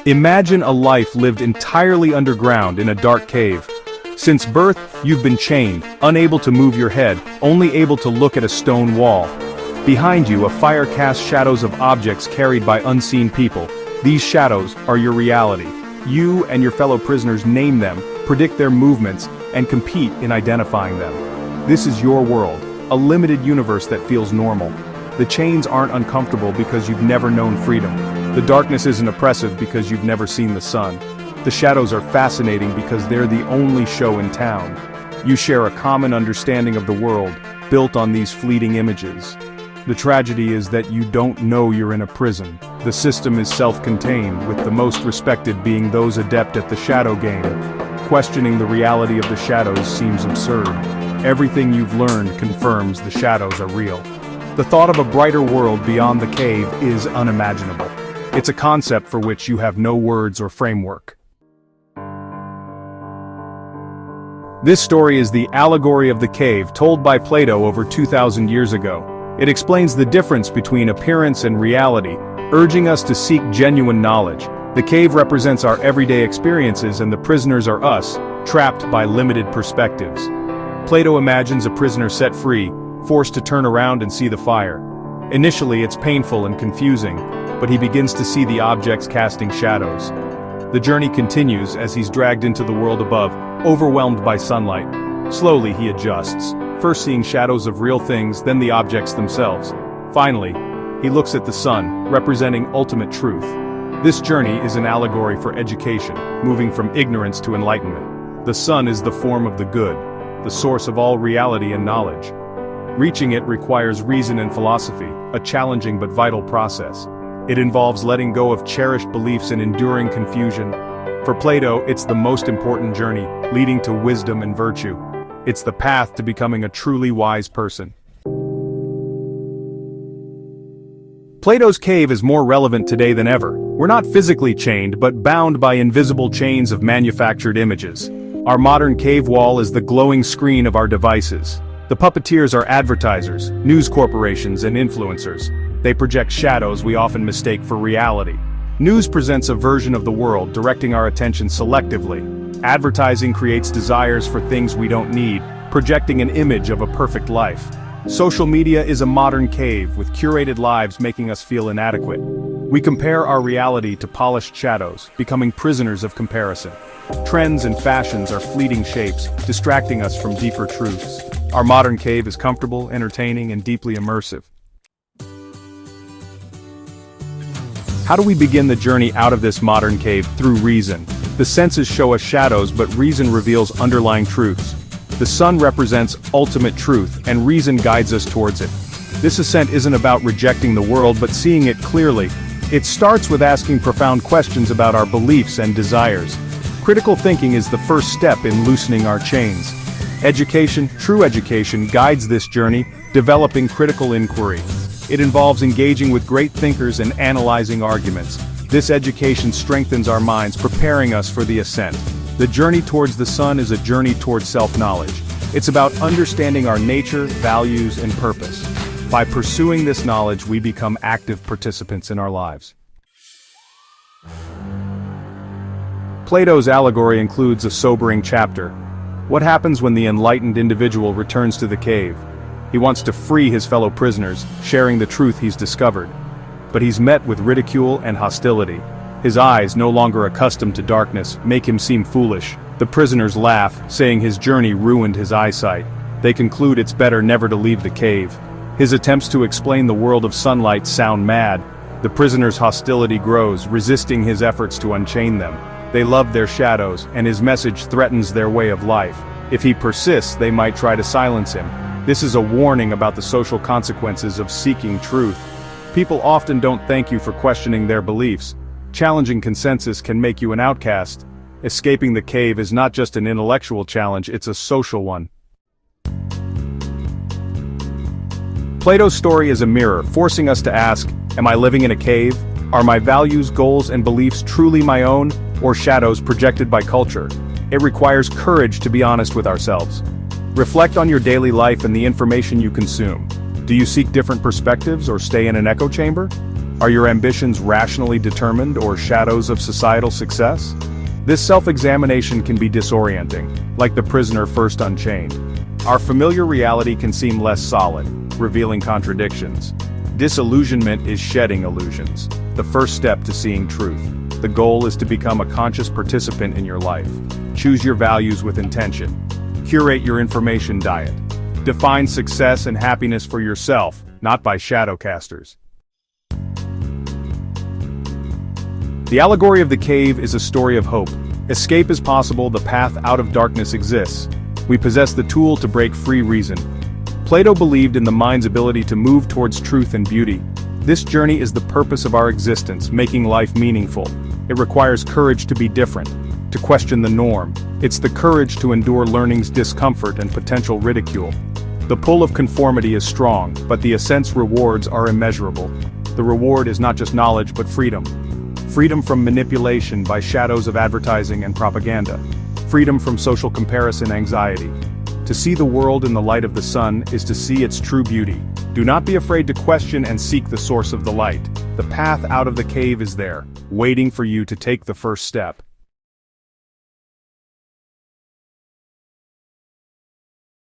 Imagine a life lived entirely underground in a dark cave. Since birth, you've been chained, unable to move your head, only able to look at a stone wall. Behind you, a fire casts shadows of objects carried by unseen people. These shadows are your reality. You and your fellow prisoners name them, predict their movements, and compete in identifying them. This is your world, a limited universe that feels normal. The chains aren't uncomfortable because you've never known freedom. The darkness isn't oppressive because you've never seen the sun. The shadows are fascinating because they're the only show in town. You share a common understanding of the world, built on these fleeting images. The tragedy is that you don't know you're in a prison. The system is self-contained, with the most respected being those adept at the shadow game. Questioning the reality of the shadows seems absurd. Everything you've learned confirms the shadows are real. The thought of a brighter world beyond the cave is unimaginable. It's a concept for which you have no words or framework. This story is the allegory of the cave told by Plato over 2,000 years ago. It explains the difference between appearance and reality, urging us to seek genuine knowledge. The cave represents our everyday experiences and the prisoners are us, trapped by limited perspectives. Plato imagines a prisoner set free, forced to turn around and see the fire. Initially it's painful and confusing, but he begins to see the objects casting shadows. The journey continues as he's dragged into the world above, overwhelmed by sunlight. Slowly he adjusts, first seeing shadows of real things, then the objects themselves. Finally, he looks at the sun, representing ultimate truth. This journey is an allegory for education, moving from ignorance to enlightenment. The sun is the form of the good, the source of all reality and knowledge. Reaching it requires reason and philosophy, a challenging but vital process. It involves letting go of cherished beliefs and enduring confusion. For Plato, it's the most important journey, leading to wisdom and virtue. It's the path to becoming a truly wise person. Plato's cave is more relevant today than ever. We're not physically chained, but bound by invisible chains of manufactured images. Our modern cave wall is the glowing screen of our devices. The puppeteers are advertisers, news corporations, and influencers. They project shadows we often mistake for reality. News presents a version of the world, directing our attention selectively. Advertising creates desires for things we don't need, projecting an image of a perfect life. Social media is a modern cave, with curated lives making us feel inadequate. We compare our reality to polished shadows, becoming prisoners of comparison. Trends and fashions are fleeting shapes, distracting us from deeper truths. Our modern cave is comfortable, entertaining, and deeply immersive. How do we begin the journey out of this modern cave? Through reason. The senses show us shadows, but reason reveals underlying truths. The sun represents ultimate truth, and reason guides us towards it. This ascent isn't about rejecting the world, but seeing it clearly. It starts with asking profound questions about our beliefs and desires. Critical thinking is the first step in loosening our chains. Education, true education, guides this journey, developing critical inquiry. It involves engaging with great thinkers and analyzing arguments. This education strengthens our minds, preparing us for the ascent. The journey towards the sun is a journey towards self-knowledge. It's about understanding our nature, values, and purpose. By pursuing this knowledge, we become active participants in our lives. Plato's allegory includes a sobering chapter. What happens when the enlightened individual returns to the cave? He wants to free his fellow prisoners, sharing the truth he's discovered. But he's met with ridicule and hostility. His eyes, no longer accustomed to darkness, make him seem foolish. The prisoners laugh, saying his journey ruined his eyesight. They conclude it's better never to leave the cave. His attempts to explain the world of sunlight sound mad. The prisoner's hostility grows, resisting his efforts to unchain them. They love their shadows, and his message threatens their way of life. If he persists, they might try to silence him. This is a warning about the social consequences of seeking truth. People often don't thank you for questioning their beliefs. Challenging consensus can make you an outcast. Escaping the cave is not just an intellectual challenge, it's a social one. Plato's story is a mirror, forcing us to ask, am I living in a cave? Are my values, goals, and beliefs truly my own, or shadows projected by culture? It requires courage to be honest with ourselves. Reflect on your daily life and the information you consume. Do you seek different perspectives or stay in an echo chamber? Are your ambitions rationally determined or shadows of societal success? This self-examination can be disorienting, like the prisoner first unchained. Our familiar reality can seem less solid, revealing contradictions. Disillusionment is shedding illusions, the first step to seeing truth. The goal is to become a conscious participant in your life. Choose your values with intention. Curate your information diet. Define success and happiness for yourself, not by shadowcasters. The allegory of the cave is a story of hope. Escape is possible, the path out of darkness exists. We possess the tool to break free reason. Plato believed in the mind's ability to move towards truth and beauty. This journey is the purpose of our existence, making life meaningful. It requires courage to be different, to question the norm. It's the courage to endure learning's discomfort and potential ridicule. The pull of conformity is strong, but the ascent's rewards are immeasurable. The reward is not just knowledge but freedom. Freedom from manipulation by shadows of advertising and propaganda. Freedom from social comparison anxiety. To see the world in the light of the sun is to see its true beauty. Do not be afraid to question and seek the source of the light. The path out of the cave is there, waiting for you to take the first step.